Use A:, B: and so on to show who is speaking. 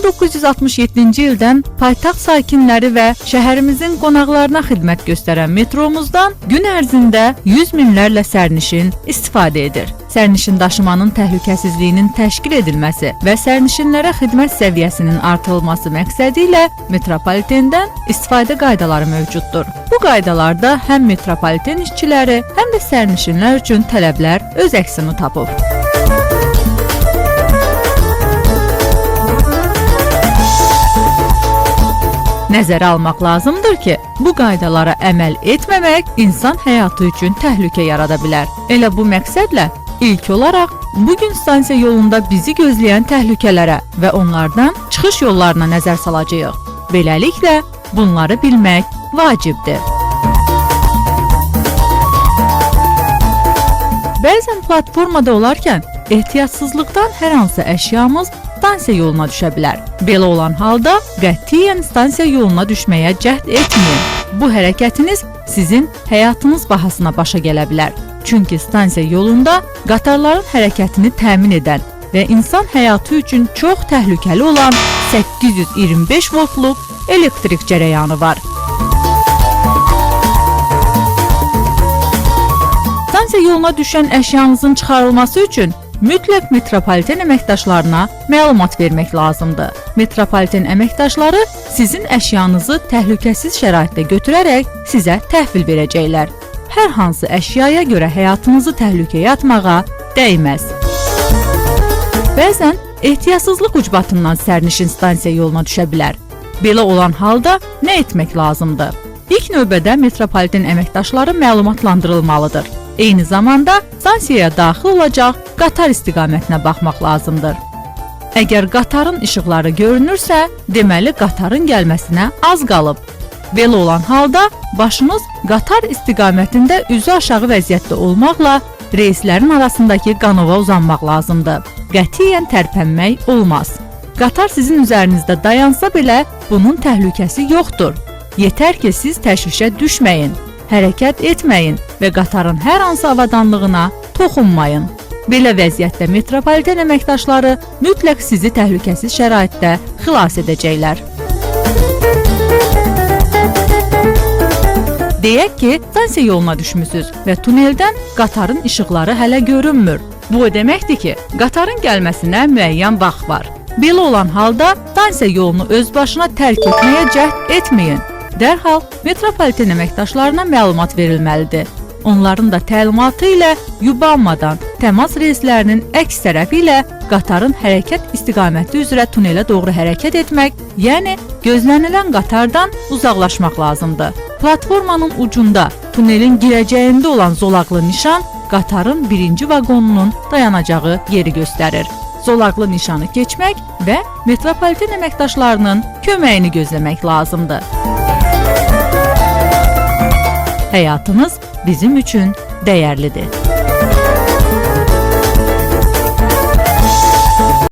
A: 1967-ci ildən paytaxt sakinləri və şəhərimizin qonaqlarına xidmət göstərən metromuzdan gün ərzində 100 minlərlə sərnişin istifadə edir. Sərnişin daşımanın təhlükəsizliyinin təşkil edilməsi və sərnişinlərə xidmət səviyyəsinin artırılması məqsədi ilə metropolitendən istifadə qaydaları mövcuddur. Bu qaydalarda həm metropoliten işçiləri, həm də sərnişinlər üçün tələblər öz əksini tapıb. Nəzərə almaq lazımdır ki, bu qaydalara əməl etməmək insan həyatı üçün təhlükə yarada bilər. Elə bu məqsədlə ilk olaraq bugün stansiya yolunda bizi gözləyən təhlükələrə və onlardan çıxış yollarına nəzər salacağıq. Beləliklə, bunları bilmək vacibdir. Bəzən platformada olarkən ehtiyatsızlıqdan hər hansı əşyamız stansiya yoluna düşə bilər. Belə olan halda qətiyyən stansiya yoluna düşməyə cəhd etməyin. Bu hərəkətiniz sizin həyatınız bahasına başa gələ bilər. Çünki stansiya yolunda qatarların hərəkətini təmin edən və insan həyatı üçün çox təhlükəli olan 825 voltluq elektrik cərəyanı var. Stansiya yoluna düşən əşyanızın çıxarılması üçün mütləq metropoliten əməkdaşlarına məlumat vermək lazımdır. Metropoliten əməkdaşları sizin əşyanızı təhlükəsiz şəraitdə götürərək sizə təhvil verəcəklər. Hər hansı əşyaya görə həyatınızı təhlükəyə atmağa dəyməz. Bəzən ehtiyatsızlıq ucbatından sərnişin stansiya yoluna düşə bilər. Belə olan halda nə etmək lazımdır? İlk növbədə metropoliten əməkdaşları məlumatlandırılmalıdır. Eyni zamanda stansiyaya daxil olacaq qatar istiqamətinə baxmaq lazımdır. Əgər qatarın işıqları görünürsə, deməli qatarın gəlməsinə az qalıb. Belə olan halda başınız qatar istiqamətində üzü aşağı vəziyyətdə olmaqla reyslərin arasındakı qanova uzanmaq lazımdır. Qətiyyən tərpənmək olmaz. Qatar sizin üzərinizdə dayansa belə bunun təhlükəsi yoxdur. Yetər ki, siz təşvişə düşməyin, hərəkət etməyin və qatarın hər hansı avadanlığına toxunmayın. Belə vəziyyətdə metropoliten əməkdaşları mütləq sizi təhlükəsiz şəraitdə xilas edəcəklər. Deyək ki, stansiya yoluna düşmüsünüz və tuneldən qatarın işıqları hələ görünmür. Bu o deməkdir ki, qatarın gəlməsinə müəyyən vaxt var. Belə olan halda stansiya yolunu öz başına tərk etməyə cəhd etməyin. Dərhal metropoliten əməkdaşlarına məlumat verilməlidir. Onların da təlimatı ilə yubanmadan təmas reyslərinin əks tərəfi ilə qatarın hərəkət istiqaməti üzrə tunelə doğru hərəkət etmək, yəni gözlənilən qatardan uzaqlaşmaq lazımdır. Platformanın ucunda tunelin girəcəyində olan zolaqlı nişan qatarın birinci vaqonunun dayanacağı yeri göstərir. Zolaqlı nişanı keçmək və metropoliten əməkdaşlarının köməyini gözləmək lazımdır. Həyatınız bizim üçün dəyərlidir.